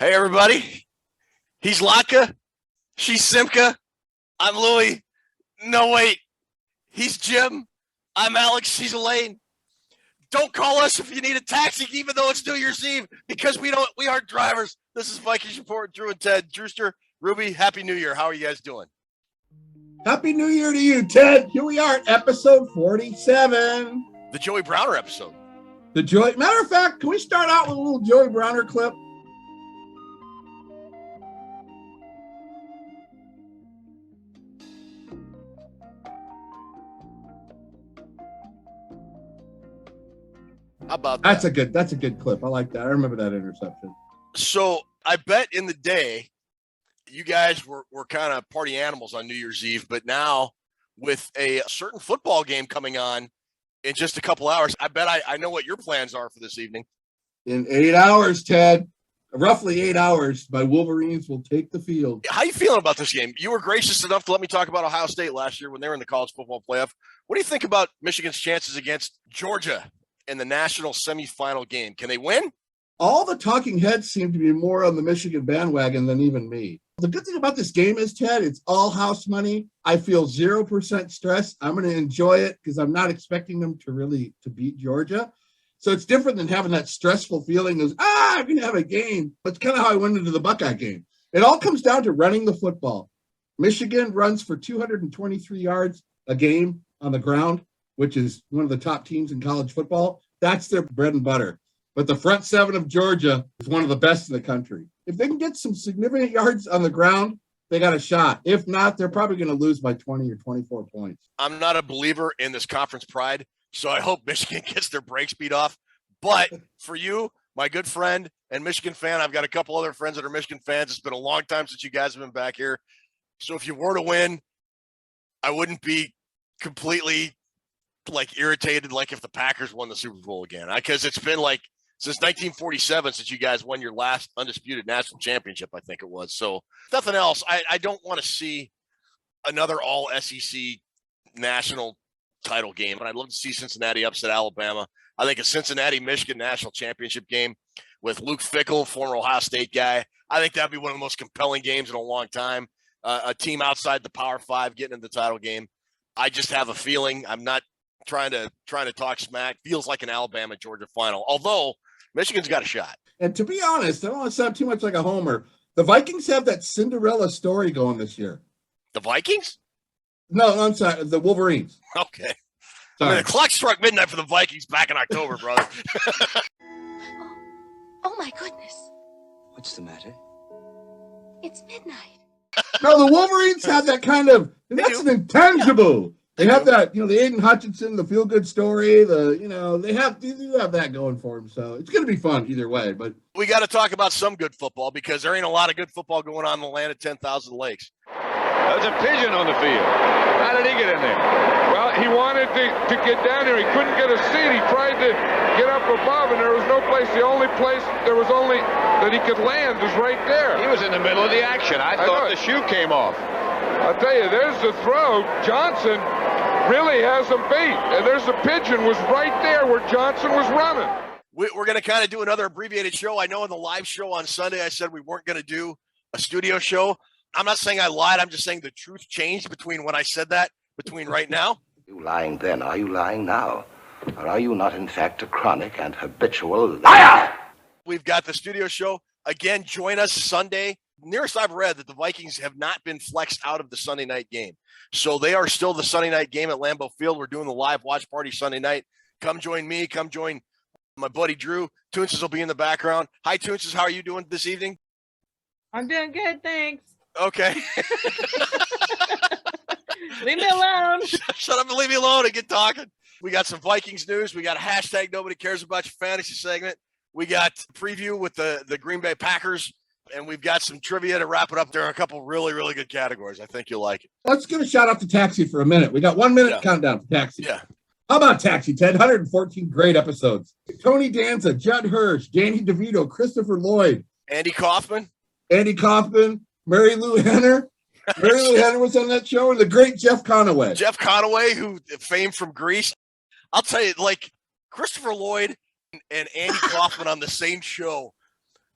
Hey, everybody. He's Latka. She's Simca. I'm Louie. No, wait. He's Jim. I'm Alex. She's Elaine. Don't call us if you need a taxi, even though it's New Year's Eve, because we aren't drivers. This is Vikings Report. Drew and Ted. Drewster, Ruby, Happy New Year. How are you guys doing? Happy New Year to you, Ted. Here we are, episode 47. The Joey Browner episode. Matter of fact, can we start out with a little Joey Browner clip? How about that? That's a good clip. I like that. I remember that interception. So I bet in the day, you guys were kind of party animals on New Year's Eve, but now with a certain football game coming on in just a couple hours, I bet I know what your plans are for this evening. In 8 hours, Ted, roughly 8 hours, my Wolverines will take the field. How are you feeling about this game? You were gracious enough to let me talk about Ohio State last year when they were in the college football playoff. What do you think about Michigan's chances against Georgia in the national semifinal game? Can they win? All the talking heads seem to be more on the Michigan bandwagon than even me. The good thing about this game is, Ted, it's all house money. I feel 0% stress. I'm going to enjoy it because I'm not expecting them to beat Georgia. So it's different than having that stressful feeling of, I'm going to have a game. That's kind of how I went into the Buckeye game. It all comes down to running the football. Michigan runs for 223 yards a game on the ground, which is one of the top teams in college football. That's their bread and butter. But the front seven of Georgia is one of the best in the country. If they can get some significant yards on the ground, they got a shot. If not, they're probably going to lose by 20 or 24 points. I'm not a believer in this conference pride, so I hope Michigan gets their breaks beat off. But for you, my good friend and Michigan fan, I've got a couple other friends that are Michigan fans. It's been a long time since you guys have been back here. So if you were to win, I wouldn't be completely irritated like if the Packers won the Super Bowl again. Because it's been since 1947 since you guys won your last undisputed national championship, I think it was. So nothing else. I don't want to see another all SEC national title game. And I'd love to see Cincinnati upset Alabama. I think a Cincinnati-Michigan national championship game with Luke Fickell, former Ohio State guy, I think that'd be one of the most compelling games in a long time. A team outside the Power Five getting in the title game. I just have a feeling, I'm not trying to talk smack, feels like an Alabama-Georgia final, although Michigan's got a shot. And to be honest, I don't want to sound too much like a homer. The Vikings have that Cinderella story going this year. The Vikings? No, I'm sorry. The Wolverines. Okay. Sorry. I mean, the clock struck midnight for the Vikings back in October, brother. Oh my goodness. What's the matter? It's midnight. No, the Wolverines have that kind of, and that's an intangible. They have that, the Aiden Hutchinson, the feel-good story, they do have that going for them. So it's going to be fun either way. But we got to talk about some good football because there ain't a lot of good football going on in the land of 10,000 lakes. There's a pigeon on the field. How did he get in there? Well, he wanted to get down there. He couldn't get a seat. He tried to get up above, and there was no place. The only place there was only that he could land was right there. He was in the middle of the action. I thought the shoe came off. I'll tell you, there's the throw. Johnson really has him beat. And there's the pigeon was right there where Johnson was running. We're going to kind of do another abbreviated show. I know in the live show on Sunday, I said we weren't going to do a studio show. I'm not saying I lied. I'm just saying the truth changed between when I said that, between right now. You lying then, are you lying now? Or are you not, in fact, a chronic and habitual liar? We've got the studio show. Again, join us Sunday. Nearest I've read that the Vikings have not been flexed out of the Sunday night game. So they are still the Sunday night game at Lambeau Field. We're doing the live watch party Sunday night. Come join me. Come join my buddy Drew. Toonces will be in the background. Hi, Toonces. How are you doing this evening? I'm doing good, thanks. Okay. Leave me alone. Shut up and leave me alone and get talking. We got some Vikings news. We got a hashtag nobody cares about your fantasy segment. We got a preview with the Green Bay Packers. And we've got some trivia to wrap it up. There are a couple really, really good categories. I think you'll like it. Let's give a shout out to Taxi for a minute. We got 1 minute countdown for Taxi. Yeah. How about Taxi, Ted? 114 great episodes. Tony Danza, Judd Hirsch, Danny DeVito, Christopher Lloyd. Andy Kaufman, Mary Lou Henner. Mary Lou Henner was on that show. And the great Jeff Conaway. Jeff Conaway, who famed from Grease. I'll tell you, Christopher Lloyd and Andy Kaufman on the same show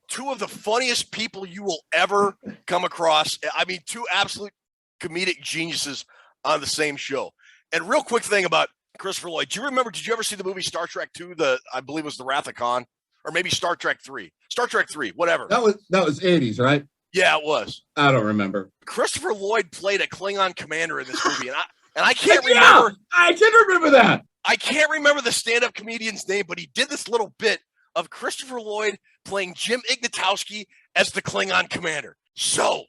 two of the funniest people you will ever come across. I mean, two absolute comedic geniuses on the same show. And real quick thing about Christopher Lloyd. Did you ever see the movie Star Trek 2? I believe it was The Wrath of Khan, or maybe Star Trek 3. Star Trek 3, whatever. That was 80s, right? Yeah, it was. I don't remember. Christopher Lloyd played a Klingon commander in this movie, and I can't remember. I can remember that. I can't remember the stand-up comedian's name, but he did this little bit of Christopher Lloyd playing Jim Ignatowski as the Klingon commander. So,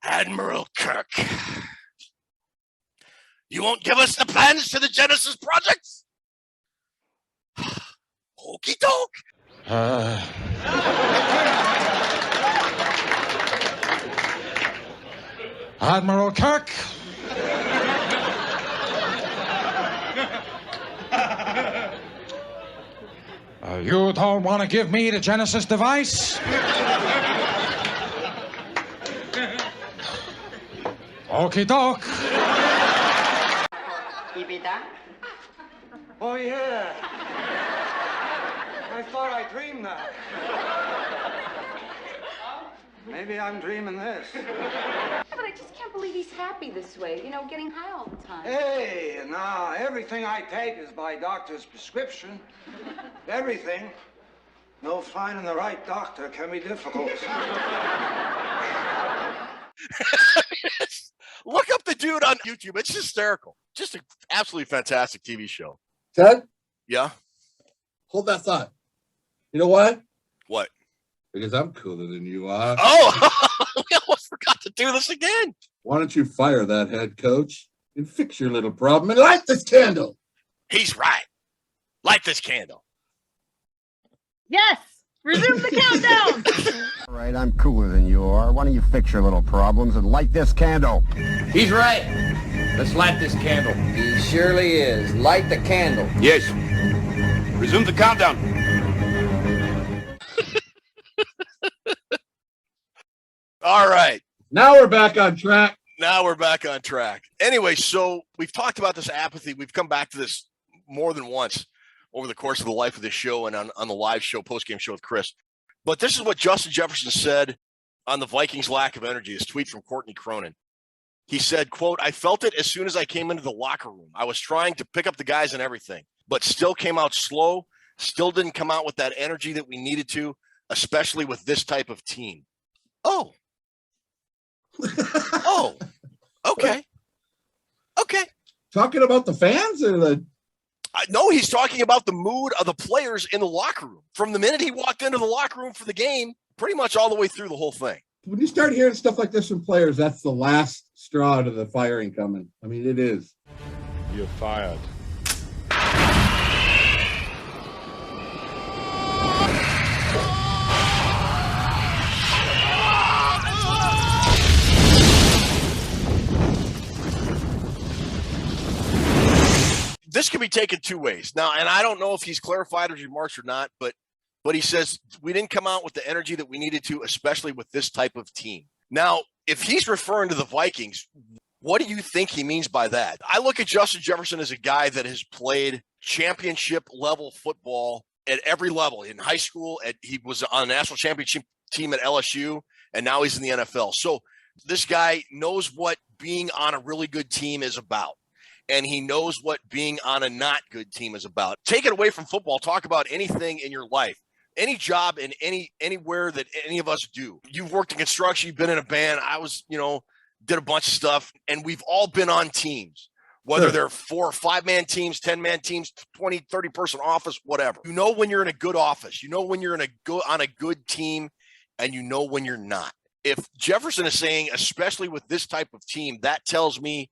Admiral Kirk, you won't give us the plans to the Genesis projects? Okey doke. Admiral Kirk. You don't want to give me the Genesis device? Okie doke. Oh, yeah. I thought I dreamed that. Maybe I'm dreaming this. Yeah, but I just can't believe he's happy this way, getting high all the time. Hey, now, everything I take is by doctor's prescription. Everything. No, finding the right doctor can be difficult. Look up the dude on YouTube. It's hysterical. Just an absolutely fantastic TV show. Ted? Yeah? Hold that thought. You know what? What? Because I'm cooler than you are. Oh, we almost forgot to do this again. Why don't you fire that head coach and fix your little problem and light this candle? He's right. Light this candle. Yes. Resume the countdown. All right, I'm cooler than you are. Why don't you fix your little problems and light this candle? He's right. Let's light this candle. He surely is. Light the candle. Yes. Resume the countdown. All right. Now we're back on track. Anyway, so we've talked about this apathy. We've come back to this more than once over the course of the life of this show and on the live show, post-game show with Chris. But this is what Justin Jefferson said on the Vikings' lack of energy, this tweet from Courtney Cronin. He said, quote, I felt it as soon as I came into the locker room. I was trying to pick up the guys and everything, but still came out slow, still didn't come out with that energy that we needed to, especially with this type of team. Oh. Oh. Okay. Talking about the fans or the... No, he's talking about the mood of the players in the locker room. From the minute he walked into the locker room for the game, pretty much all the way through the whole thing. When you start hearing stuff like this from players, that's the last straw to the firing coming. I mean, it is. You're fired. This can be taken two ways. Now, and I don't know if he's clarified his remarks or not, but he says we didn't come out with the energy that we needed to, especially with this type of team. Now, if he's referring to the Vikings, what do you think he means by that? I look at Justin Jefferson as a guy that has played championship level football at every level. In high school, he was on a national championship team at LSU, and now he's in the NFL. So this guy knows what being on a really good team is about. And he knows what being on a not good team is about. Take it away from football. Talk about anything in your life, any job in anywhere that any of us do. You've worked in construction. You've been in a band. I was, did a bunch of stuff, and we've all been on teams, whether they're 4 or 5-man teams, 10-man teams, 20, 30-person office, whatever. You know when you're in a good office. You know when you're on a good team, and you know when you're not. If Jefferson is saying, especially with this type of team, that tells me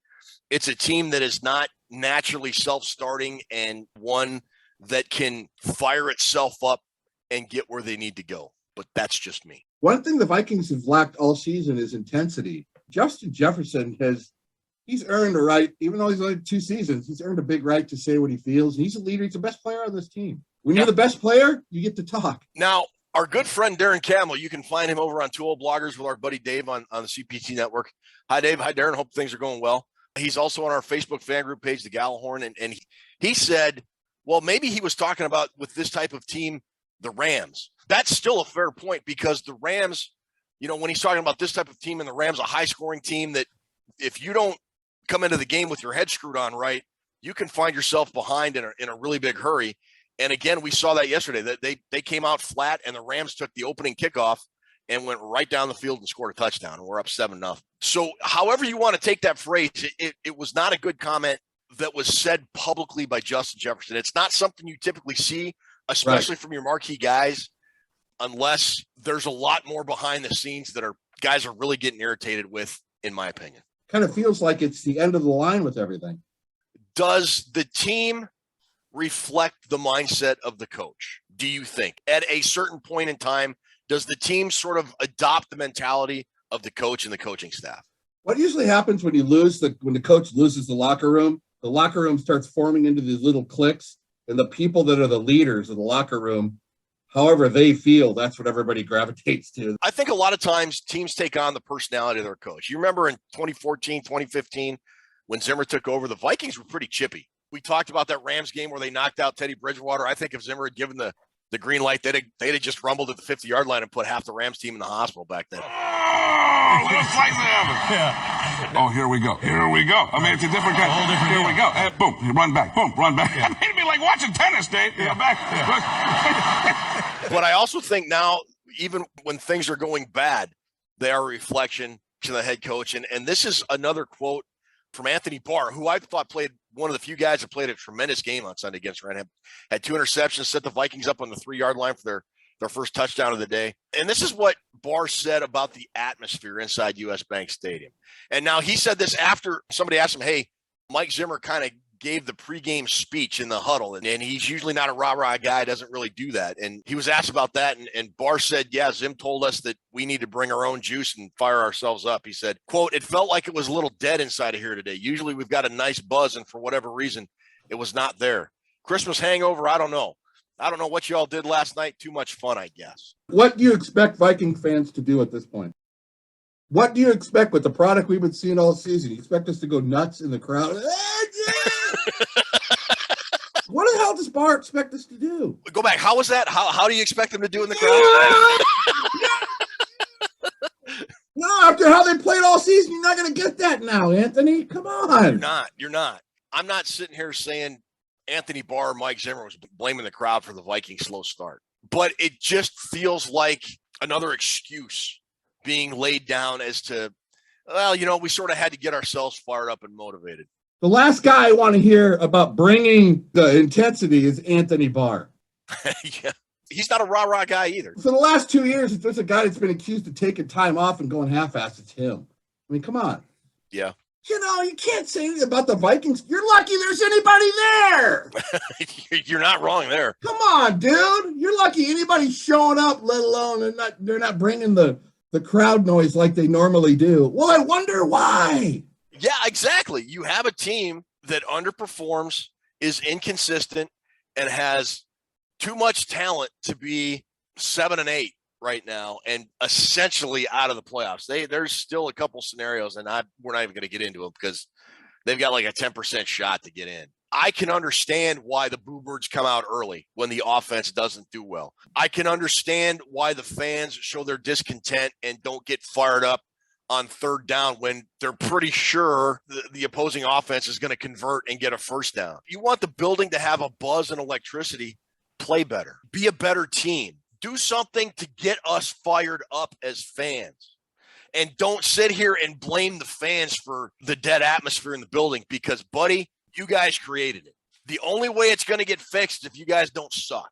it's a team that is not naturally self-starting and one that can fire itself up and get where they need to go. But that's just me. One thing the Vikings have lacked all season is intensity. Justin Jefferson he's earned a right, even though he's only 2 seasons, he's earned a big right to say what he feels. He's a leader. He's the best player on this team. When you're the best player, you get to talk. Now, our good friend Darren Campbell, you can find him over on 2 Old Bloggers with our buddy Dave on the CPT network. Hi, Dave. Hi, Darren. Hope things are going well. He's also on our Facebook fan group page, the Gallahorn, and he said Well, maybe he was talking about with this type of team, the Rams. That's still a fair point because the Rams, when he's talking about this type of team and the Rams, a high-scoring team that if you don't come into the game with your head screwed on right, you can find yourself behind in a really big hurry. And again, we saw that yesterday. That they came out flat, and the Rams took the opening kickoff and went right down the field and scored a touchdown, and we're up 7-0. So however you want to take that phrase, it was not a good comment that was said publicly by Justin Jefferson. It's not something you typically see, especially from your marquee guys, unless there's a lot more behind the scenes that guys are really getting irritated with, in my opinion. Kind of feels like it's the end of the line with everything. Does the team reflect the mindset of the coach? Do you think at a certain point in time, does the team sort of adopt the mentality of the coach and the coaching staff? What usually happens when when the coach loses the locker room starts forming into these little cliques, and the people that are the leaders of the locker room, however they feel, that's what everybody gravitates to. I think a lot of times teams take on the personality of their coach. You remember in 2014, 2015, when Zimmer took over, the Vikings were pretty chippy. We talked about that Rams game where they knocked out Teddy Bridgewater. I think if Zimmer had given the green light, they'd have just rumbled at the 50-yard line and put half the Rams team in the hospital back then. Oh, little slice of heaven. Yeah. Oh, here we go. Here we go. I mean, it's a different kind. Whole different here we go. Boom, run back. Boom, run back. Yeah. I mean, it'd be like watching tennis, Dave. Yeah. Back. Yeah. But I also think now, even when things are going bad, they are a reflection to the head coach. And this is another quote from Anthony Barr, who I thought played one of the few guys that played a tremendous game on Sunday against Randham. Had 2 interceptions, set the Vikings up on the 3-yard line for their first touchdown of the day. And this is what Barr said about the atmosphere inside US Bank Stadium. And now he said this after somebody asked him, hey, Mike Zimmer kind of gave the pregame speech in the huddle, and he's usually not a rah-rah guy, doesn't really do that. And he was asked about that, and Barr said, yeah, Zim told us that we need to bring our own juice and fire ourselves up. He said, quote, it felt like it was a little dead inside of here today. Usually we've got a nice buzz, and for whatever reason, it was not there. Christmas hangover, I don't know. I don't know what y'all did last night. Too much fun, I guess. What do you expect Viking fans to do at this point? What do you expect with the product we've been seeing all season? You expect us to go nuts in the crowd? What the hell does Barr expect us to do? Go back. How was that? How do you expect them to do in the crowd? No, after how they played all season, you're not going to get that now, Anthony. Come on. You're not. I'm not sitting here saying Anthony Barr, Mike Zimmer was blaming the crowd for the Vikings' slow start. But it just feels like another excuse being laid down as to, well, we sort of had to get ourselves fired up and motivated. The last guy I want to hear about bringing the intensity is Anthony Barr. Yeah. He's not a rah-rah guy either. For the last 2 years, if there's a guy that's been accused of taking time off and going half-assed, it's him. I mean, come on. Yeah. You can't say anything about the Vikings. You're lucky there's anybody there. You're not wrong there. Come on, dude. You're lucky anybody's showing up, let alone they're not bringing the crowd noise like they normally do. Well, I wonder why. Yeah, exactly. You have a team that underperforms, is inconsistent, and has too much talent to be 7-8 right now and essentially out of the playoffs. There's still a couple scenarios, and we're not even going to get into them because they've got like a 10% shot to get in. I can understand why the Boo Birds come out early when the offense doesn't do well. I can understand why the fans show their discontent and don't get fired up on third down when they're pretty sure the opposing offense is going to convert and get a first down. You want the building to have a buzz and electricity. Play better. Be a better team. Do something to get us fired up as fans. And don't sit here and blame the fans for the dead atmosphere in the building because, buddy, you guys created it. The only way it's going to get fixed is if you guys don't suck.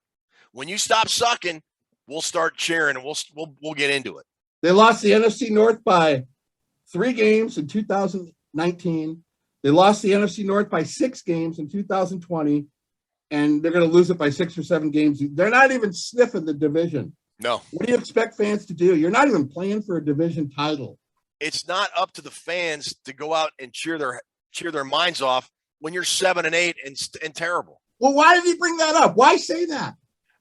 When you stop sucking, we'll start cheering and we'll get into it. They lost the NFC North by 3 games in 2019. They lost the NFC North by 6 games in 2020, and they're going to lose it by 6 or 7 games. They're not even sniffing the division. No. What do you expect fans to do? You're not even playing for a division title. It's not up to the fans to go out and cheer their minds off when you're 7-8 and terrible. Well, why did he bring that up? Why say that?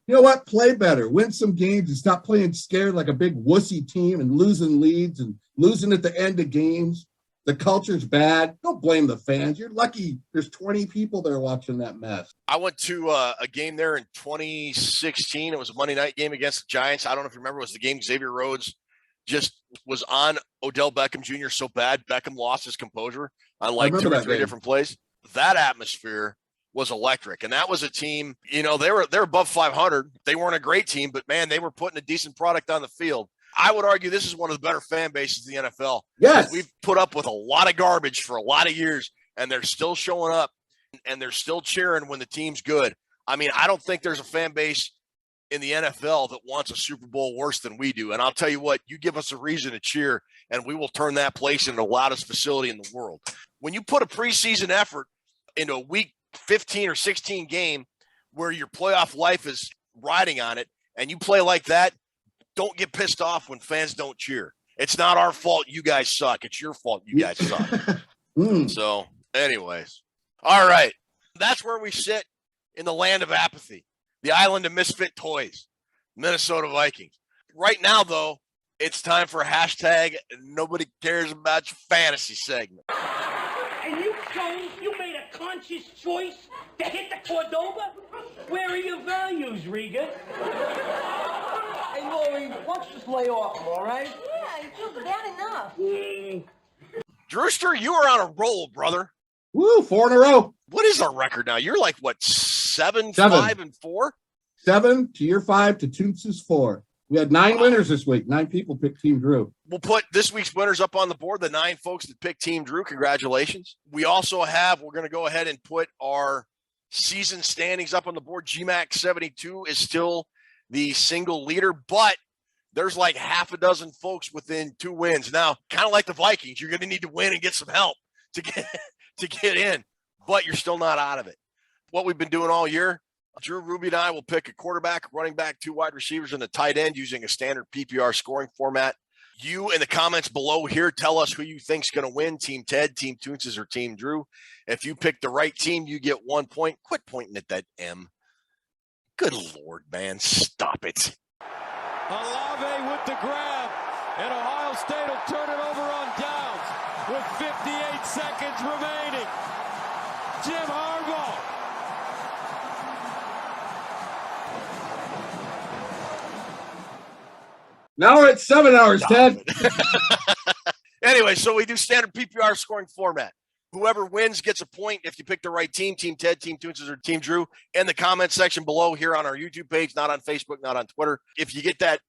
You know what? Play better. Win some games and stop playing scared like a big wussy team and losing leads and losing at the end of games. The culture's bad. Don't blame the fans. You're lucky there's 20 people there watching that mess. I went to a game there in 2016. It was a Monday night game against the Giants. I don't know if you remember, it was the game Xavier Rhodes just was on Odell Beckham Jr. so bad, Beckham lost his composure on like 2 or 3 different plays. That atmosphere was electric. And that was a team, they're above 500. They weren't a great team, but man, they were putting a decent product on the field. I would argue this is one of the better fan bases in the NFL. Yes. We've put up with a lot of garbage for a lot of years, and they're still showing up, and they're still cheering when the team's good. I mean, I don't think there's a fan base in the NFL that wants a Super Bowl worse than we do. And I'll tell you what, you give us a reason to cheer, and we will turn that place into the loudest facility in the world. When you put a preseason effort into a week 15 or 16 game where your playoff life is riding on it, and you play like that, don't get pissed off when fans don't cheer. It's not our fault you guys suck. It's your fault you guys suck. So, anyways. All right. That's where we sit in the land of apathy, the island of misfit toys, Minnesota Vikings. Right now, though, it's time for a hashtag nobody cares about your fantasy segment. And you chose, you made a conscious choice to hit the Cordova? Where are your values, Riga? Hey, Lori, why don't you just lay off him, all right? Yeah, you feel bad enough. Drewster, you are on a roll, brother. Woo, 4 in a row. What is our record now? You're like, what, 7, 5, and 4? 7 to your 5 to Toonces 4. We had 9 winners this week. 9 people picked Team Drew. We'll put this week's winners up on the board, the 9 folks that picked Team Drew. Congratulations. We also we're going to go ahead and put our season standings up on the board. GMAC 72 is still the single leader, but there's like half a dozen folks within 2 wins. Now, kind of like the Vikings, you're going to need to win and get some help to get in, but you're still not out of it. What we've been doing all year, Drew, Ruby, and I will pick a quarterback, running back, 2 wide receivers, and a tight end using a standard PPR scoring format. You in the comments below here, tell us who you think's going to win, Team Ted, Team Toonces, or Team Drew. If you pick the right team, you get 1 point. Quit pointing at that M. Good Lord, man. Stop it. Olave with the grab, and Ohio State will turn it over on downs with 58 seconds remaining. Jim Harbaugh. Now we're at 7 hours, Ted. Anyway, so we do standard PPR scoring format. Whoever wins gets a point if you pick the right team, Team Ted, Team Toonces, or Team Drew, in the comment section below here on our YouTube page, not on Facebook, not on Twitter. If you get that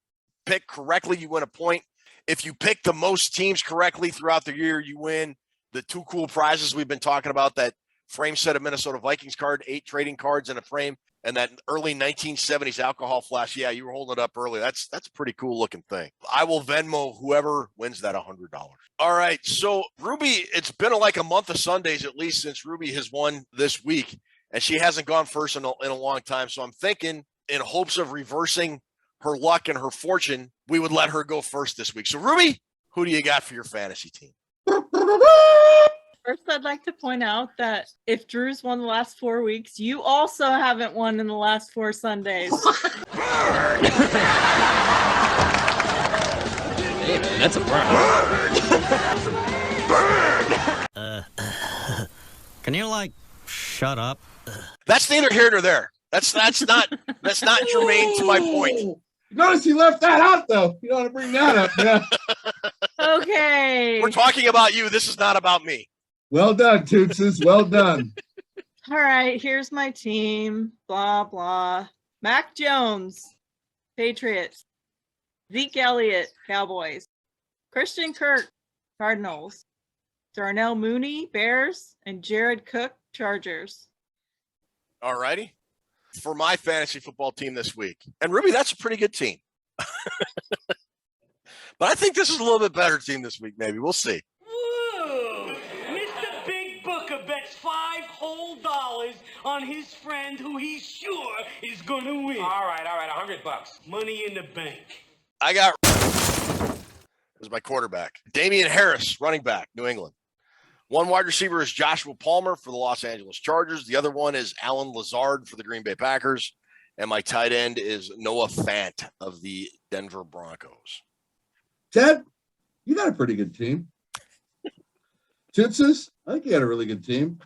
pick correctly, you win a point. If you pick the most teams correctly throughout the year, you win the 2 cool prizes we've been talking about, that frame set of Minnesota Vikings card, 8 trading cards in a frame, and that early 1970s alcohol flash. Yeah, you were holding it up earlier. That's a pretty cool looking thing. I will Venmo whoever wins that $100. All right, so Ruby, it's been like a month of Sundays at least since Ruby has won this week, and she hasn't gone first in a long time. So I'm thinking, in hopes of reversing her luck and her fortune, we would let her go first this week. So Ruby, who do you got for your fantasy team? First, I'd like to point out that if Drew's won the last 4 weeks, you also haven't won in the last 4 Sundays. Hey, man, that's a burn. Can you, shut up? That's neither here nor there. That's not germane to my point. Notice he left that out, though. You don't want to bring that up. Yeah. Okay. We're talking about you. This is not about me. Well done, Toonces. Well done. All right, here's my team. Blah, blah. Mac Jones, Patriots. Zeke Elliott, Cowboys. Christian Kirk, Cardinals. Darnell Mooney, Bears. And Jared Cook, Chargers. All righty. For my fantasy football team this week. And Ruby, that's a pretty good team. But I think this is a little bit better team this week, maybe. We'll see. Woo! Mr. Big Booker bets $5 whole on his friend who he's sure is going to win. All right, $100. Money in the bank. I got was my quarterback. Damian Harris, running back, New England. 1 wide receiver is Joshua Palmer for the Los Angeles Chargers. The other one is Alan Lazard for the Green Bay Packers. And my tight end is Noah Fant of the Denver Broncos. Ted, you got a pretty good team. Toonces, I think he had a really good team.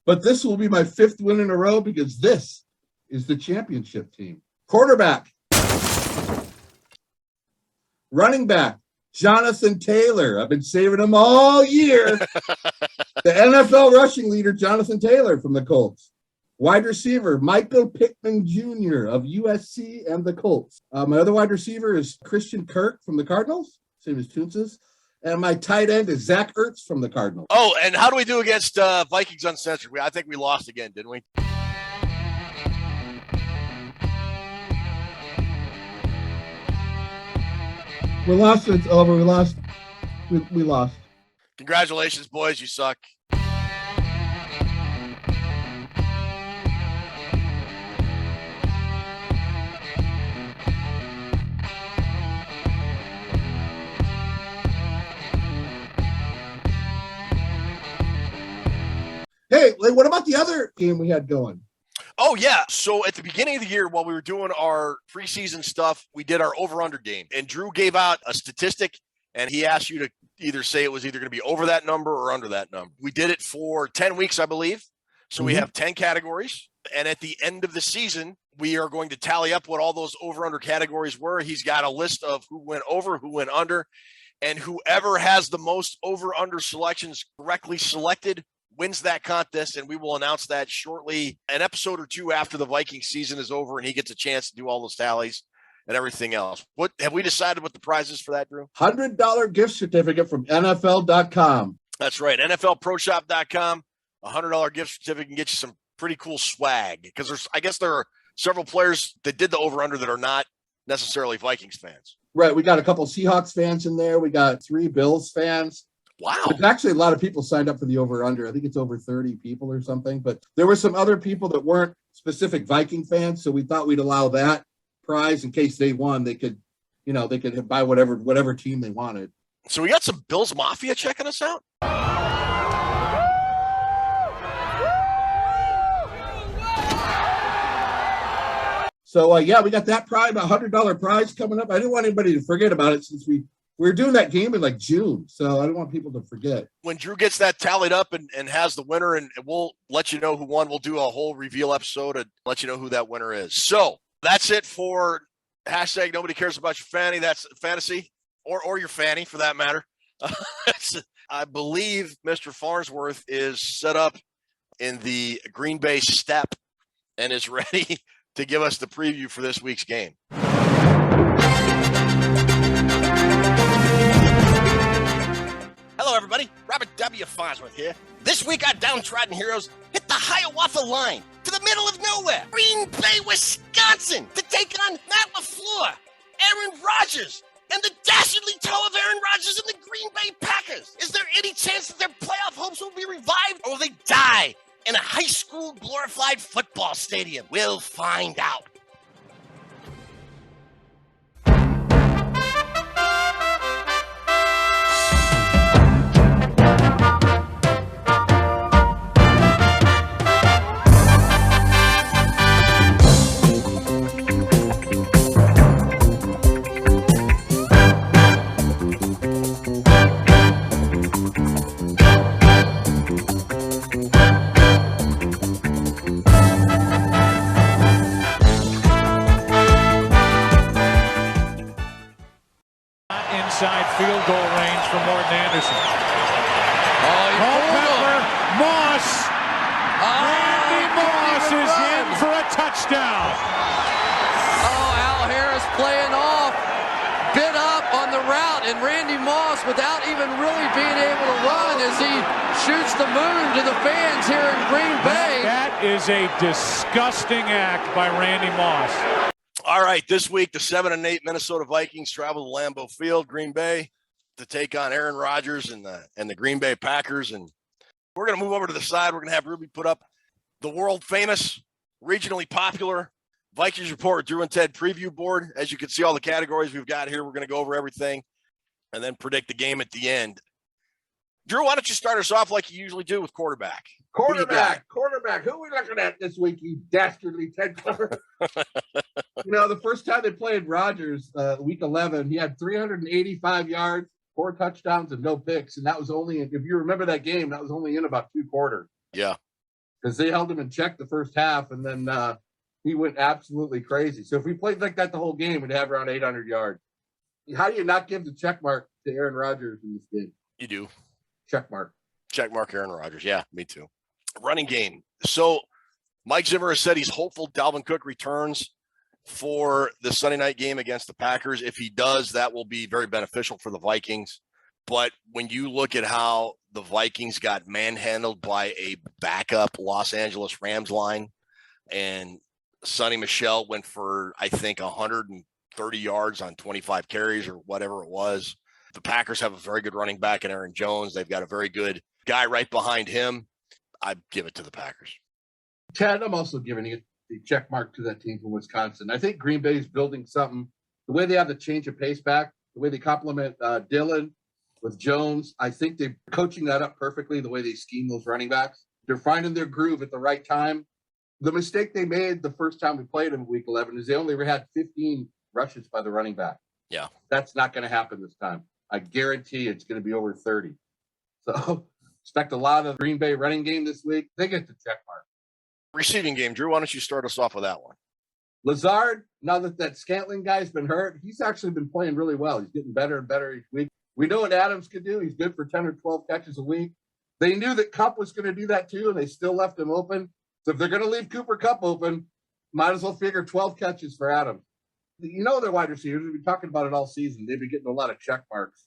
But this will be my 5th win in a row because this is the championship team. Quarterback. Running back, Jonathan Taylor. I've been saving him all year. The NFL rushing leader, Jonathan Taylor from the Colts. Wide receiver, Michael Pittman Jr. of USC and the Colts. My other wide receiver is Christian Kirk from the Cardinals, same as Toonces. And my tight end is Zach Ertz from the Cardinals. Oh, and how do we do against Vikings Uncensored? I think we lost again, didn't we? We lost. It's over. We lost. We lost. Congratulations, boys. You suck. Hey, what about the other game we had going? Oh, yeah. So at the beginning of the year, while we were doing our preseason stuff, we did our over-under game. And Drew gave out a statistic, and he asked you to either say it was either going to be over that number or under that number. We did it for 10 weeks, I believe. So we have 10 categories. And at the end of the season, we are going to tally up what all those over-under categories were. He's got a list of who went over, who went under. And whoever has the most over-under selections correctly selected wins that contest, and we will announce that shortly, an episode or two after the Viking season is over and he gets a chance to do all those tallies and everything else. What have we decided what the prize is for that, Drew? $100 gift certificate from NFL.com. That's right, NFLProShop.com. $100 gift certificate can get you some pretty cool swag because I guess there are several players that did the over-under that are not necessarily Vikings fans. Right, we got a couple Seahawks fans in there. We got 3 Bills fans. Wow. There's actually a lot of people signed up for the over-under. I think it's over 30 people or something. But there were some other people that weren't specific Viking fans, so we thought we'd allow that prize in case they won. They could buy whatever team they wanted. So we got some Bills Mafia checking us out. So, we got that prize, a $100 prize coming up. I didn't want anybody to forget about it since we're doing that game in like June, so I don't want people to forget. When Drew gets that tallied up and has the winner, and we'll let you know who won. We'll do a whole reveal episode and let you know who that winner is. So that's it for hashtag Nobody Cares About Your Fanny. That's fantasy or your fanny for that matter. I believe Mr. Farnsworth is set up in the Green Bay step and is ready to give us the preview for this week's game. Hello, everybody. Robert W. Farnsworth here. This week, our downtrodden heroes hit the Hiawatha line to the middle of nowhere, Green Bay, Wisconsin, to take on Matt LaFleur, Aaron Rodgers, and the dastardly toe of Aaron Rodgers and the Green Bay Packers. Is there any chance that their playoff hopes will be revived, or will they die in a high school glorified football stadium? We'll find out. Inside field goal range for Morton Anderson. Klepper, Moss. Randy Moss is in for a touchdown. Al Harris playing off, bit up on the route, and Randy Moss, without even really being able to run, as he shoots the moon to the fans here in Green Bay. That is a disgusting act by Randy Moss. All right, this week, the 7-8 Minnesota Vikings travel to Lambeau Field, Green Bay, to take on Aaron Rodgers and the Green Bay Packers. And we're going to move over to the side. We're going to have Ruby put up the world-famous, regionally popular Vikings Report Drew and Ted preview board. As you can see, all the categories we've got here. We're going to go over everything and then predict the game at the end. Drew, why don't you start us off like you usually do with quarterback? Quarterback. Who are we looking at this week, you dastardly Ted Klepper? The first time they played Rodgers, week 11, he had 385 yards, 4 touchdowns and no picks. And that was only, if you remember that game, that was only in about 2 quarters. Yeah. Because they held him in check the first half, and then he went absolutely crazy. So if we played like that the whole game, we'd have around 800 yards. How do you not give the check mark to Aaron Rodgers in this game? You do. Check mark. Check mark Aaron Rodgers. Yeah, me too. Running game. So Mike Zimmer has said he's hopeful Dalvin Cook returns for the Sunday night game against the Packers. If he does, that will be very beneficial for the Vikings. But when you look at how the Vikings got manhandled by a backup Los Angeles Rams line, and Sonny Michel went for, I think, 130 yards on 25 carries or whatever it was. The Packers have a very good running back in Aaron Jones. They've got a very good guy right behind him. I'd give it to the Packers. Ted, I'm also giving it the check mark to that team from Wisconsin. I think Green Bay is building something. The way they have the change of pace back, the way they complement Dillon with Jones, I think they're coaching that up perfectly, the way they scheme those running backs. They're finding their groove at the right time. The mistake they made the first time we played them in Week 11 is they only had 15 rushes by the running back. Yeah. That's not going to happen this time. I guarantee it's going to be over 30. So expect a lot of Green Bay running game this week. They get the check mark. Receiving game, Drew, why don't you start us off with that one? Lazard, now that Scantling guy's been hurt, he's actually been playing really well. He's getting better and better each week. We know what Adams could do. He's good for 10 or 12 catches a week. They knew that Kupp was going to do that too, and they still left him open. So if they're going to leave Cooper Kupp open, might as well figure 12 catches for Adams. You know, their wide receivers, we've been talking about it all season. They've been getting a lot of check marks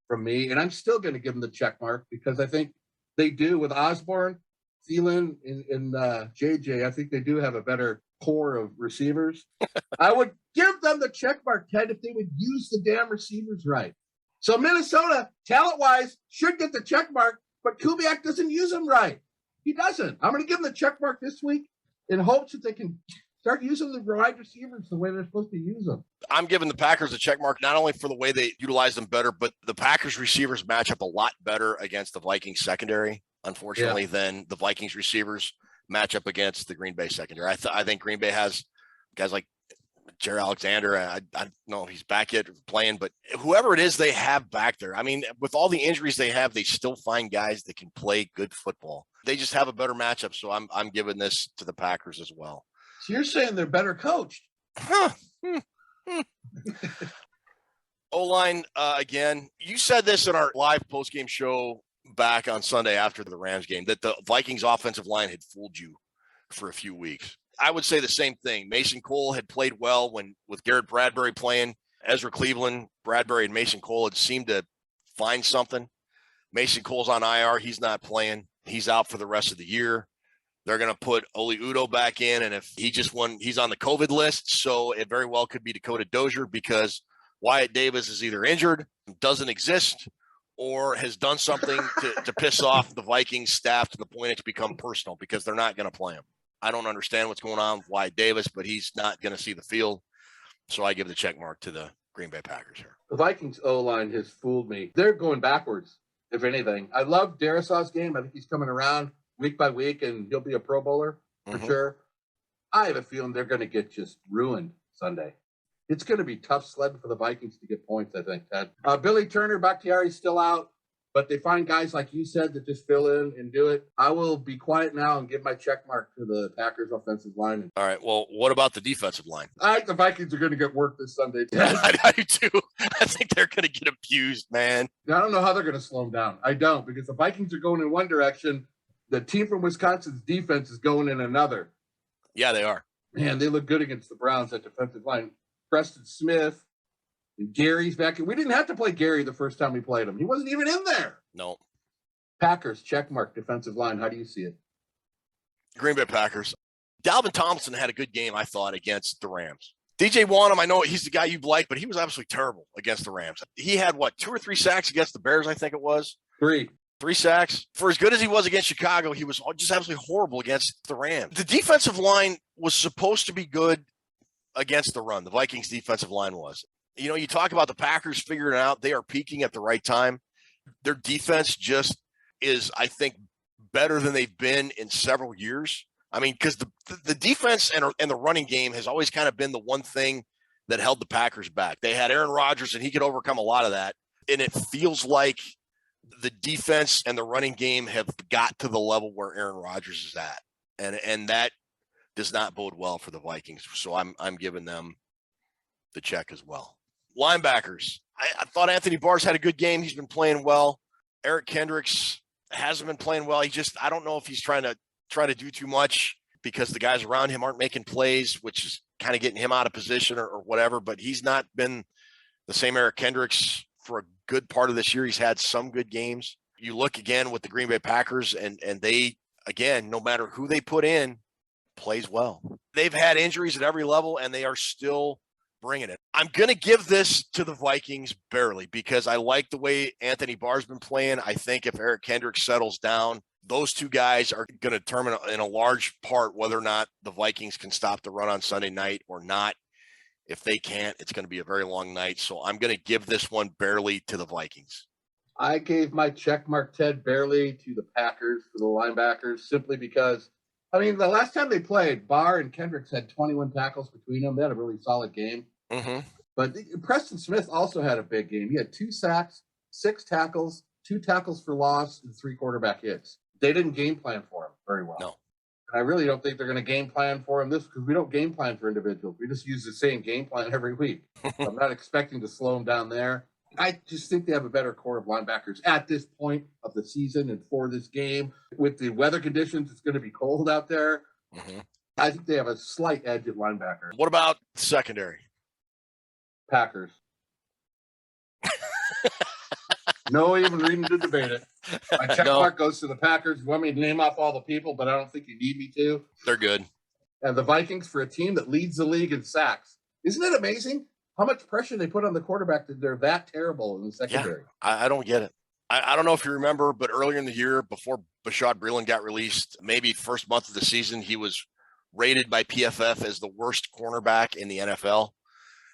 from me, and I'm still going to give them the check mark because I think they do with Osborne, Thielen, and JJ. I think they do have a better core of receivers. I would give them the check mark, Ted, if they would use the damn receivers right. So Minnesota, talent-wise, should get the check mark, but Kubiak doesn't use them right. He doesn't. I'm going to give them the check mark this week in hopes that they can start using the wide receivers the way they're supposed to use them. I'm giving the Packers a check mark, not only for the way they utilize them better, but the Packers receivers match up a lot better against the Vikings secondary, unfortunately, than the Vikings receivers match up against the Green Bay secondary. I think Green Bay has guys like Jerry Alexander. I don't know if he's back yet playing, but whoever it is they have back there, I mean, with all the injuries they have, they still find guys that can play good football. They just have a better matchup, so I'm giving this to the Packers as well. So you're saying they're better coached? O-line, again, you said this in our live post-game show back on Sunday after the Rams game, that the Vikings offensive line had fooled you for a few weeks. I would say the same thing. Mason Cole had played well with Garrett Bradbury playing. Ezra Cleveland, Bradbury, and Mason Cole had seemed to find something. Mason Cole's on IR. He's not playing. He's out for the rest of the year. They're going to put Oli Udoh back in, and if he just won, he's on the COVID list, so it very well could be Dakota Dozier because Wyatt Davis is either injured, doesn't exist, or has done something to piss off the Vikings staff to the point it's become personal because they're not going to play him. I don't understand what's going on with Wyatt Davis, but he's not going to see the field, so I give the check mark to the Green Bay Packers here. The Vikings O-line has fooled me. They're going backwards, if anything. I love Darrisaw's game. I think he's coming around week by week, and he'll be a Pro Bowler for sure. I have a feeling they're going to get just ruined Sunday. It's going to be tough sledding for the Vikings to get points, I think, Ted. Billy Turner, Bakhtiari's still out, but they find guys like you said that just fill in and do it. I will be quiet now and give my check mark to the Packers offensive line. All right, well, what about the defensive line? I think the Vikings are going to get work this Sunday, Ted. I do too. I think they're going to get abused, man. I don't know how they're going to slow them down. I don't, because the Vikings are going in one direction. The team from Wisconsin's defense is going in another. Yeah, they are. Man, they look good against the Browns at defensive line. Preston Smith, and Gary's back. We didn't have to play Gary the first time we played him. He wasn't even in there. No. Packers, check mark, defensive line. How do you see it? Green Bay Packers. Dalvin Tomlinson had a good game, I thought, against the Rams. DJ Wanham, I know he's the guy you like, but he was absolutely terrible against the Rams. He had, 2 or 3 sacks against the Bears, I think it was? 3. 3 sacks. For as good as he was against Chicago, he was just absolutely horrible against the Rams. The defensive line was supposed to be good against the run. The Vikings defensive line was. You know, you talk about the Packers figuring it out. They are peaking at the right time. Their defense just is, I think, better than they've been in several years. I mean, because the defense and the running game has always kind of been the one thing that held the Packers back. They had Aaron Rodgers, and he could overcome a lot of that. And it feels like the defense and the running game have got to the level where Aaron Rodgers is at. And that does not bode well for the Vikings. So I'm giving them the check as well. Linebackers. I thought Anthony Barr's had a good game. He's been playing well. Eric Kendricks hasn't been playing well. I don't know if he's trying to do too much because the guys around him aren't making plays, which is kind of getting him out of position or whatever, but he's not been the same Eric Kendricks for a good part of this year. He's had some good games. You look again with the Green Bay Packers and they, again, no matter who they put in, plays well. They've had injuries at every level and they are still bringing it. I'm going to give this to the Vikings barely because I like the way Anthony Barr's been playing. I think if Eric Kendricks settles down, those two guys are going to determine in a large part whether or not the Vikings can stop the run on Sunday night or not. If they can't, it's going to be a very long night. So I'm going to give this one barely to the Vikings. I gave my check mark, Ted, barely to the Packers for the linebackers simply because, I mean, the last time they played, Barr and Kendricks had 21 tackles between them. They had a really solid game. Mm-hmm. But Preston Smith also had a big game. He had 2 sacks, 6 tackles, 2 tackles for loss, and 3 quarterback hits. They didn't game plan for him very well. No. And I really don't think they're going to game plan for him this because we don't game plan for individuals. We just use the same game plan every week. So I'm not expecting to slow him down there. I just think they have a better core of linebackers at this point of the season and for this game. With the weather conditions, it's going to be cold out there. Mm-hmm. I think they have a slight edge at linebacker. What about secondary? Packers. No even reading to debate it. My check mark goes to the Packers. You want me to name off all the people, but I don't think you need me to. They're good. And the Vikings for a team that leads the league in sacks. Isn't it amazing how much pressure they put on the quarterback that they're that terrible in the secondary? Yeah, I don't get it. I don't know if you remember, but earlier in the year, before Bashaud Breeland got released, maybe first month of the season, he was rated by PFF as the worst cornerback in the NFL.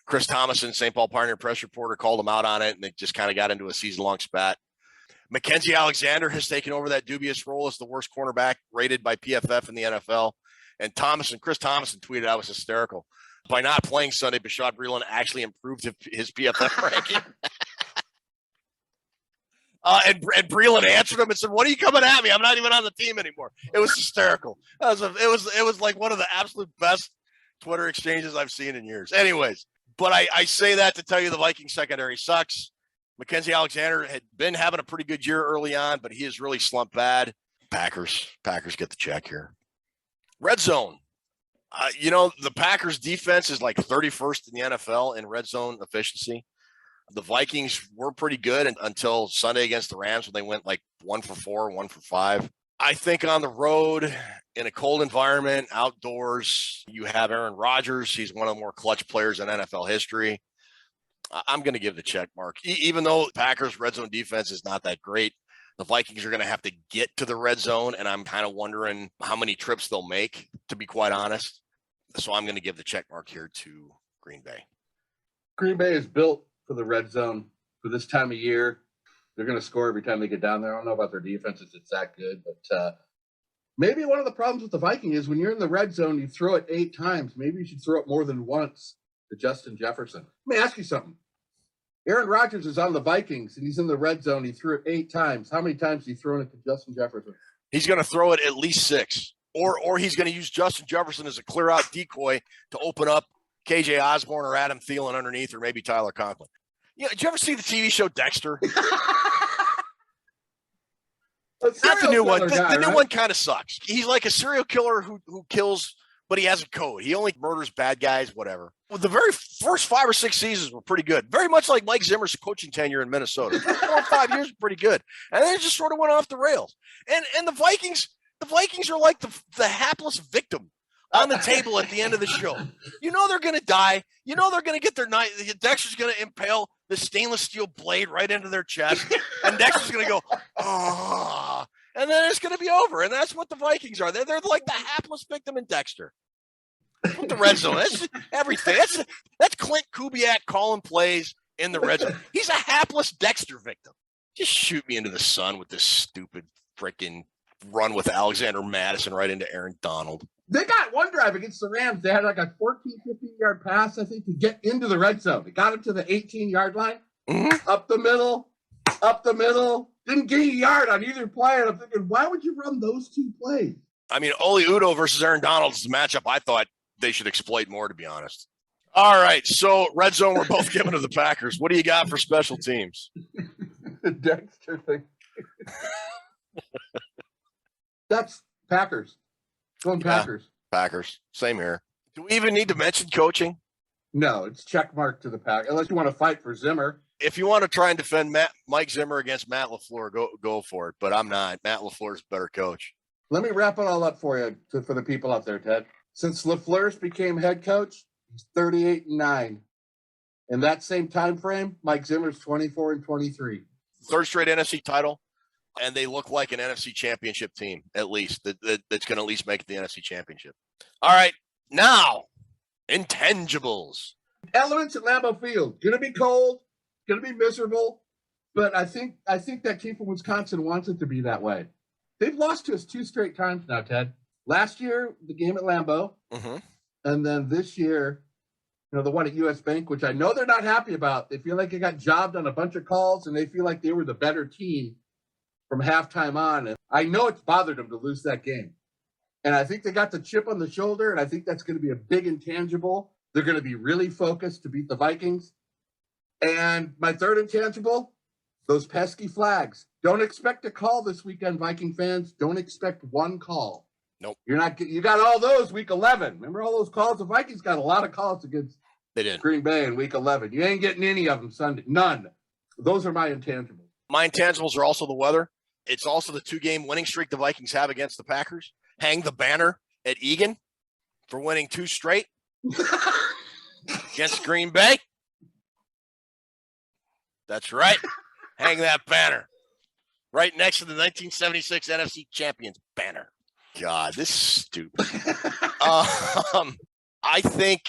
Chris Thomason, St. Paul Pioneer Press reporter, called him out on it, and they just kind of got into a season-long spat. Mackenzie Alexander has taken over that dubious role as the worst cornerback rated by PFF in the NFL. And Chris Thomason tweeted, I was hysterical. By not playing Sunday, Bashaud Breeland actually improved his PFF ranking. And Breeland answered him and said, "What are you coming at me? I'm not even on the team anymore." It was hysterical. It was like one of the absolute best Twitter exchanges I've seen in years. Anyways, but I say that to tell you the Vikings secondary sucks. Mackenzie Alexander had been having a pretty good year early on, but he has really slumped bad. Packers get the check here. Red zone. The Packers defense is like 31st in the NFL in red zone efficiency. The Vikings were pretty good until Sunday against the Rams when they went like 1 for 4, 1 for 5. I think on the road in a cold environment, outdoors, you have Aaron Rodgers. He's one of the more clutch players in NFL history. I'm going to give the check mark. Even though Packers red zone defense is not that great, the Vikings are going to have to get to the red zone, and I'm kind of wondering how many trips they'll make, to be quite honest. So I'm going to give the check mark here to Green Bay. Green Bay is built for the red zone for this time of year. They're going to score every time they get down there. I don't know about their defense if it's that good, but maybe one of the problems with the Viking is when you're in the red zone, you throw it 8 times. Maybe you should throw it more than once to Justin Jefferson. Let me ask you something. Aaron Rodgers is on the Vikings, and he's in the red zone. He threw it 8 times. How many times has he thrown it to Justin Jefferson? He's going to throw it at least 6. Or he's going to use Justin Jefferson as a clear-out decoy to open up KJ Osborne or Adam Thielen underneath, or maybe Tyler Conklin. Did you ever see the TV show Dexter? Not the new one. The new one kind of sucks. He's like a serial killer who kills, but he has a code. He only murders bad guys, whatever. Well, the very first 5 or 6 seasons were pretty good. Very much like Mike Zimmer's coaching tenure in Minnesota. 4 or 5 years were pretty good. And then it just sort of went off the rails. And the Vikings are like the hapless victim on the table at the end of the show. They're going to die. They're going to get their knife. Dexter's going to impale the stainless steel blade right into their chest. And Dexter's going to go, oh, and then it's going to be over. And that's what the Vikings are. They're like the hapless victim in Dexter. With the red zone. That's everything. That's Clint Kubiak calling plays in the red zone. He's a hapless Dexter victim. Just shoot me into the sun with this stupid freaking run with Alexander Madison right into Aaron Donald. They got one drive against the Rams. They had like a 14, 15-yard pass, I think, to get into the red zone. They got him to the 18-yard line. Up the middle. Didn't gain a yard on either play. And I'm thinking, why would you run those two plays? I mean, Oli Udoh versus Aaron Donald is the matchup I thought they should exploit more, to be honest. All right, so red zone, we're both giving to the Packers. What do you got for special teams? The Dexter thing. That's Packers. Going Packers. Packers. Same here. Do we even need to mention coaching? No, it's check mark to the Packers. Unless you want to fight for Zimmer. If you want to try and defend Mike Zimmer against Matt LaFleur, go for it. But I'm not. Matt LaFleur's a better coach. Let me wrap it all up for you, for the people out there, Ted. Since LaFleur became head coach, he's 38-9. In that same time frame, Mike Zimmer's 24-23. Third straight NFC title, and they look like an NFC championship team, at least, that's going to at least make it the NFC championship. All right, now, intangibles. Elements at Lambeau Field. Going to be cold, going to be miserable, but I think that team from Wisconsin wants it to be that way. They've lost to us 2 straight times now, Ted. Last year, the game at Lambeau, and then this year, the one at US Bank, which I know they're not happy about. They feel like they got jobbed on a bunch of calls, and they feel like they were the better team from halftime on. And I know it's bothered them to lose that game. And I think they got the chip on the shoulder, and I think that's going to be a big intangible. They're going to be really focused to beat the Vikings. And my third intangible, those pesky flags. Don't expect a call this weekend, Viking fans. Don't expect one call. Nope. You got all those week 11. Remember all those calls? The Vikings got a lot of calls against Green Bay in week 11. You ain't getting any of them Sunday. None. Those are my intangibles. My intangibles are also the weather. It's also the 2-game winning streak the Vikings have against the Packers. Hang the banner at Egan for winning 2 straight against Green Bay. That's right. Hang that banner right next to the 1976 NFC Champions banner. God, this is stupid. I think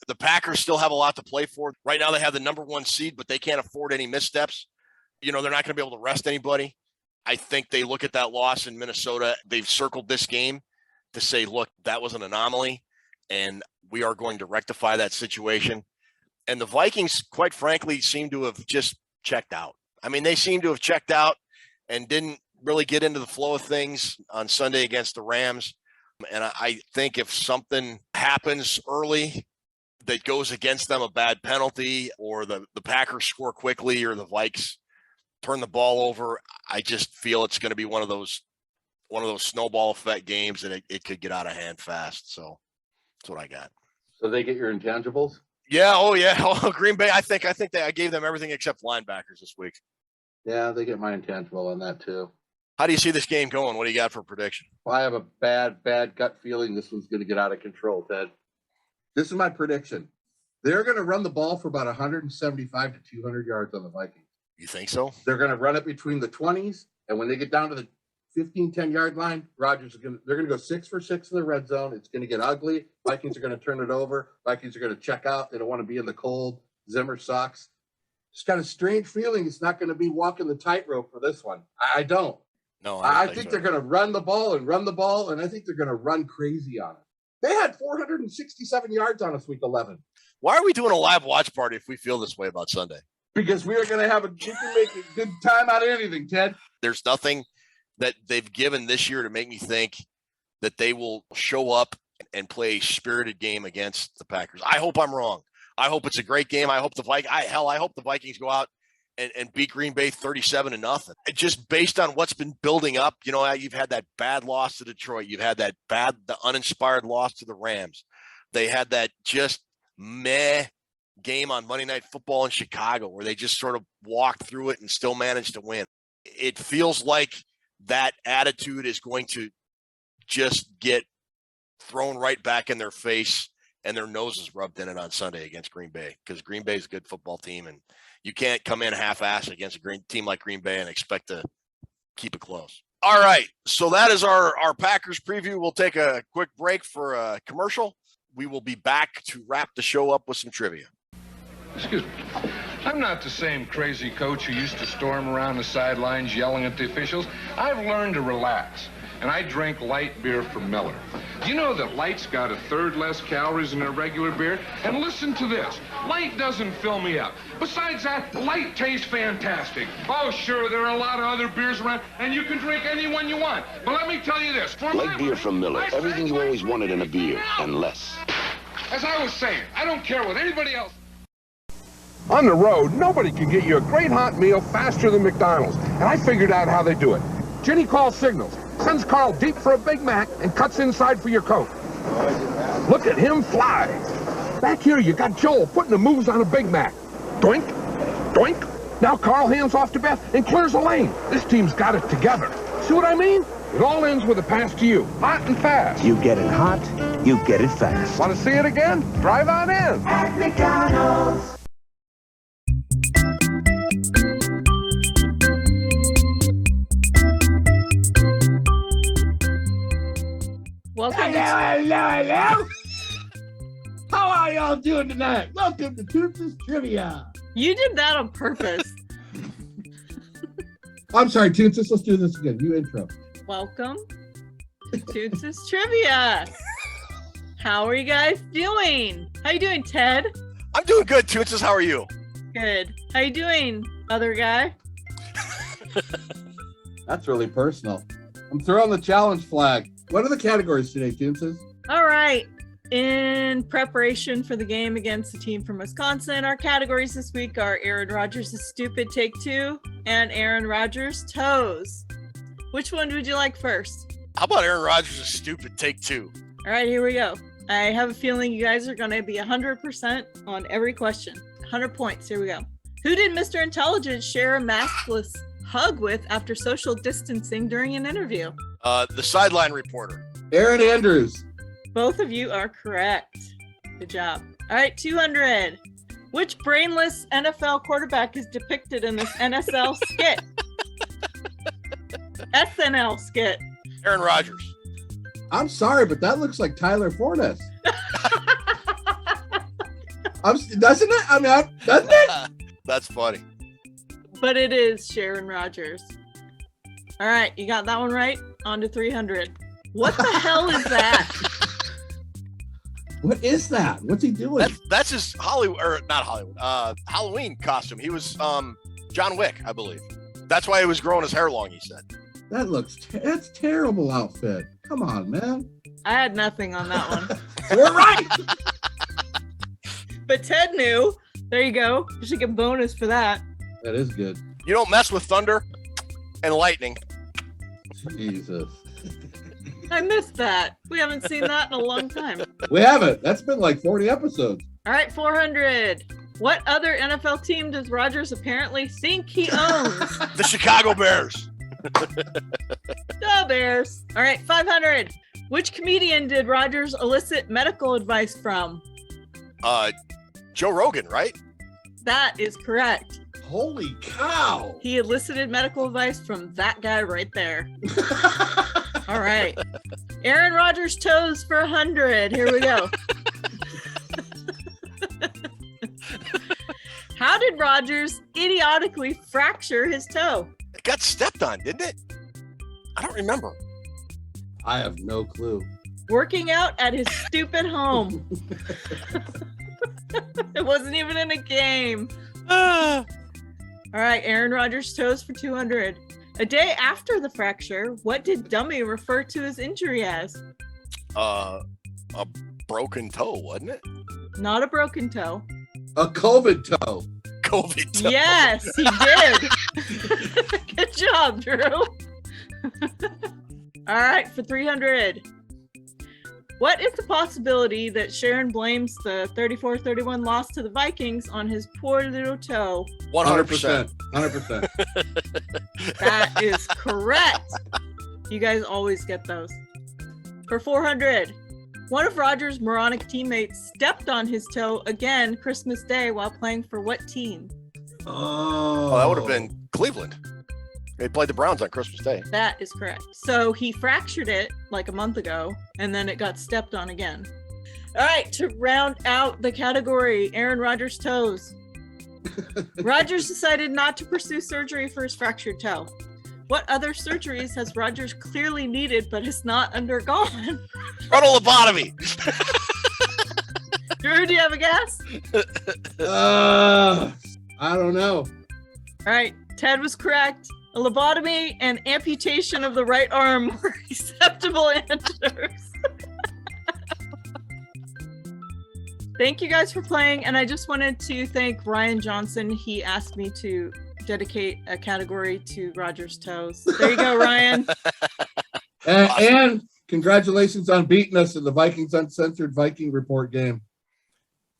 the Packers still have a lot to play for. Right now they have the number 1 seed, but they can't afford any missteps. They're not going to be able to rest anybody. I think they look at that loss in Minnesota. They've circled this game to say, look, that was an anomaly, and we are going to rectify that situation. And the Vikings, quite frankly, seem to have just checked out. I mean, they seem to have checked out and didn't really get into the flow of things on Sunday against the Rams. And I think if something happens early that goes against them, a bad penalty, or the Packers score quickly, or the Vikes turn the ball over, I just feel it's going to be one of those snowball effect games, and it could get out of hand fast. So that's what I got. So they get your intangibles? Yeah. Oh, yeah. Oh, Green Bay. I think I gave them everything except linebackers this week. Yeah, they get my intangible on that too. How do you see this game going? What do you got for a prediction? Well, I have a bad gut feeling this one's going to get out of control, Ted. This is my prediction. They're going to run the ball for about 175 to 200 yards on the Vikings. You think so? They're going to run it between the 20s, and when they get down to the 15, 10-yard line, they're going to go 6 for 6 in the red zone. It's going to get ugly. Vikings are going to turn it over. Vikings are going to check out. They don't want to be in the cold. Zimmer sucks. Just got a strange feeling it's not going to be walking the tightrope for this one. I don't. No, I think they're going to run the ball, and I think they're going to run crazy on it. They had 467 yards on us week 11. Why are we doing a live watch party if we feel this way about Sunday? Because we are going to we can make a good time out of anything, Ted. There's nothing that they've given this year to make me think that they will show up and play a spirited game against the Packers. I hope I'm wrong. I hope it's a great game. I hope I hope the Vikings go out and beat Green Bay 37-0. Just based on what's been building up, you've had that bad loss to Detroit. You've had the uninspired loss to the Rams. They had that just meh game on Monday Night Football in Chicago where they just sort of walked through it and still managed to win. It feels like that attitude is going to just get thrown right back in their face and their noses rubbed in it on Sunday against Green Bay, because Green Bay is a good football team, and you can't come in half-assed against a team like Green Bay and expect to keep it close. All right, so that is our Packers preview. We'll take a quick break for a commercial. We will be back to wrap the show up with some trivia. Excuse me. I'm not the same crazy coach who used to storm around the sidelines yelling at the officials. I've learned to relax. and I drank light beer from Miller. Do you know that light's got a third less calories than a regular beer? And listen to this. Light doesn't fill me up. Besides that, light tastes fantastic. Oh, sure, there are a lot of other beers around, and you can drink any one you want. But let me tell you this. For Light beer from Miller. Everything you always wanted in a beer, and less. As I was saying, I don't care what anybody else... On the road, nobody can get you a great hot meal faster than McDonald's. And I figured out how they do it. Jenny calls signals, sends Carl deep for a Big Mac, and cuts inside for your Coke. Look at him fly. Back here, you got Joel putting the moves on a Big Mac. Doink, doink. Now Carl hands off to Beth and clears the lane. This team's got it together. See what I mean? It all ends with a pass to you, hot and fast. You get it hot, you get it fast. Want to see it again? Drive on in. At McDonald's. Welcome Hello. How are y'all doing tonight? Welcome to Toonces Trivia. You did that on purpose. I'm sorry, Toonces. Let's do this again. You intro. Welcome to Toonces Trivia. How are you guys doing? How you doing, Ted? I'm doing good, Toonces. How are you? Good. How you doing, other guy? That's really personal. I'm throwing the challenge flag. What are the categories today, Toonces? All right. In preparation for the game against the team from Wisconsin, our categories this week are Aaron Rodgers' Stupid Take 2 and Aaron Rodgers' Toes. Which one would you like first? How about Aaron Rodgers' Stupid Take 2? All right, here we go. I have a feeling you guys are going to be 100% on every question. 100 points. Here we go. Who did Mr. Intelligence share a maskless hug with after social distancing during an interview? The sideline reporter. Aaron Andrews. Both of you are correct. Good job. All right, 200. Which brainless NFL quarterback is depicted in this NSL skit? SNL skit. Aaron Rodgers. I'm sorry, but that looks like Tyler Fornes. Doesn't it? I mean, doesn't it? That's funny. But it is Sharon Rodgers. All right, you got that one right. On to 300. What the hell is that? What is that? What's he doing? That's his Hollywood, or not Hollywood, Halloween costume. He was John Wick, I believe. That's why he was growing his hair long, he said. That's terrible outfit. Come on, man. I had nothing on that one. We're right. But Ted knew. There you go. You should get a bonus for that. That is good. You don't mess with thunder and lightning. Jesus. I missed that. We haven't seen that in a long time. We haven't. That's been like 40 episodes. All right, 400. What other NFL team does Rodgers apparently think he owns? The Chicago Bears. The Bears. All right, 500. Which comedian did Rodgers elicit medical advice from? Joe Rogan, right? That is correct. Holy cow. He elicited medical advice from that guy right there. All right. Aaron Rodgers' toes for 100. Here we go. How did Rodgers idiotically fracture his toe? It got stepped on, didn't it? I don't remember. I have no clue. Working out at his stupid home. It wasn't even in a game. All right, Aaron Rodgers' toes for 200. A day after the fracture, what did Dummy refer to his injury as? A broken toe, wasn't it? Not a broken toe. A COVID toe. COVID toe. Yes, he did. Good job, Drew. All right, for 300. What is the possibility that Sharon blames the 34-31 loss to the Vikings on his poor little toe? 100%. 100%. That is correct. You guys always get those. For 400. One of Rodgers' moronic teammates stepped on his toe again Christmas Day while playing for what team? Oh, that would have been Cleveland. They played the Browns on Christmas Day. That is correct. So he fractured it like a month ago, and then it got stepped on again. All right, to round out the category, Aaron Rodgers' toes. Rodgers decided not to pursue surgery for his fractured toe. What other surgeries has Rogers clearly needed but has not undergone? Frontal lobotomy. Drew, do you have a guess? I don't know. All right, Ted was correct. A lobotomy and amputation of the right arm were acceptable answers. Thank you guys for playing, and I just wanted to thank Ryan Johnson. He asked me to dedicate a category to Roger's toes. There you go, Ryan. And congratulations on beating us in the Vikings Uncensored Viking Report game.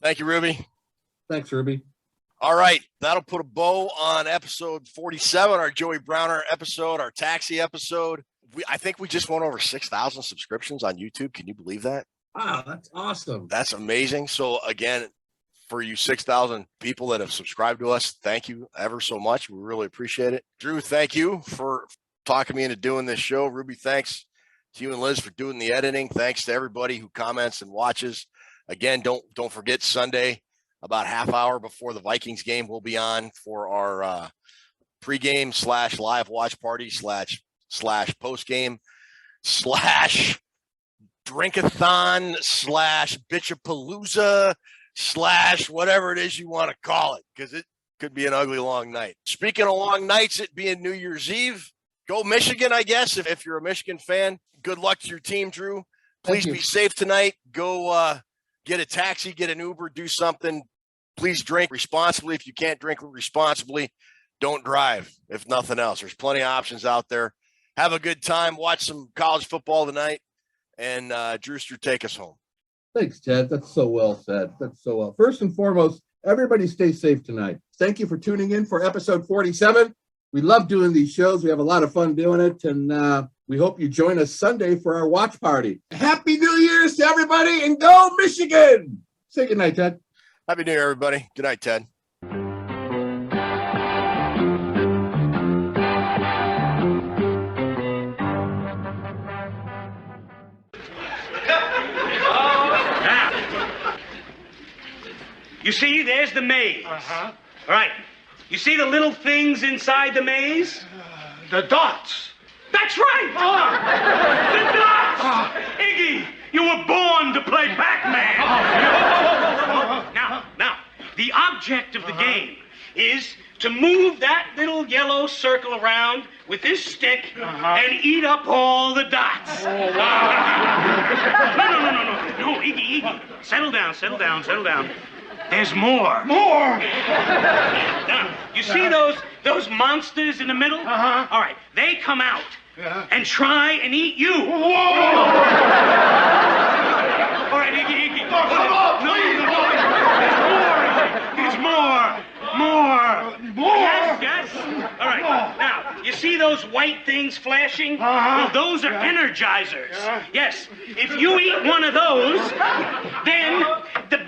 Thank you, Ruby. Thanks, Ruby. All right, that'll put a bow on episode 47, our Joey Browner episode, our taxi episode. I think we just went over 6,000 subscriptions on YouTube. Can you believe that? Wow, that's awesome. That's amazing. So again, for you 6,000 people that have subscribed to us, thank you ever so much. We really appreciate it. Drew, thank you for talking me into doing this show. Ruby, thanks to you and Liz for doing the editing. Thanks to everybody who comments and watches. Again, don't forget Sunday, about half hour before the Vikings game, we'll be on for our pregame / live watch party / postgame / drinkathon / bitchapalooza / whatever it is you want to call it, because it could be an ugly long night. Speaking of long nights, it being New Year's Eve, go Michigan, I guess, if you're a Michigan fan. Good luck to your team, Drew. Please be safe tonight. Go get a taxi, get an Uber, do something. Please drink responsibly. If you can't drink responsibly, don't drive, if nothing else. There's plenty of options out there. Have a good time. Watch some college football tonight. And Drewster, take us home. Thanks, Ted. That's so well said. That's so well. First and foremost, everybody stay safe tonight. Thank you for tuning in for episode 47. We love doing these shows. We have a lot of fun doing it. And we hope you join us Sunday for our watch party. Happy New Year's to everybody, and go Michigan! Say good night, Ted. Happy New Year, everybody. Good night, Ted. You see, there's the maze. All right. You see the little things inside the maze? The dots. That's right! The dots! Iggy, you were born to play Pac-Man. Now, the object of the game is to move that little yellow circle around with this stick and eat up all the dots. No, Iggy. Settle down. There's more. Now, you see those monsters in the middle? All right, they come out and try and eat you. All right, Iggy. There's more. Yes. All right. Now, you see those white things flashing? Well, those are energizers. Yes. If you eat one of those, then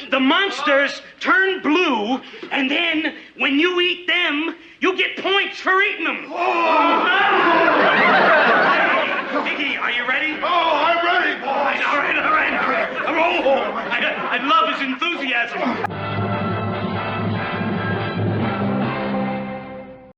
the monsters turn blue, and then when you eat them, you get points for eating them. Iggy, are you ready? Oh, I'm ready, boys. All right. I love his enthusiasm.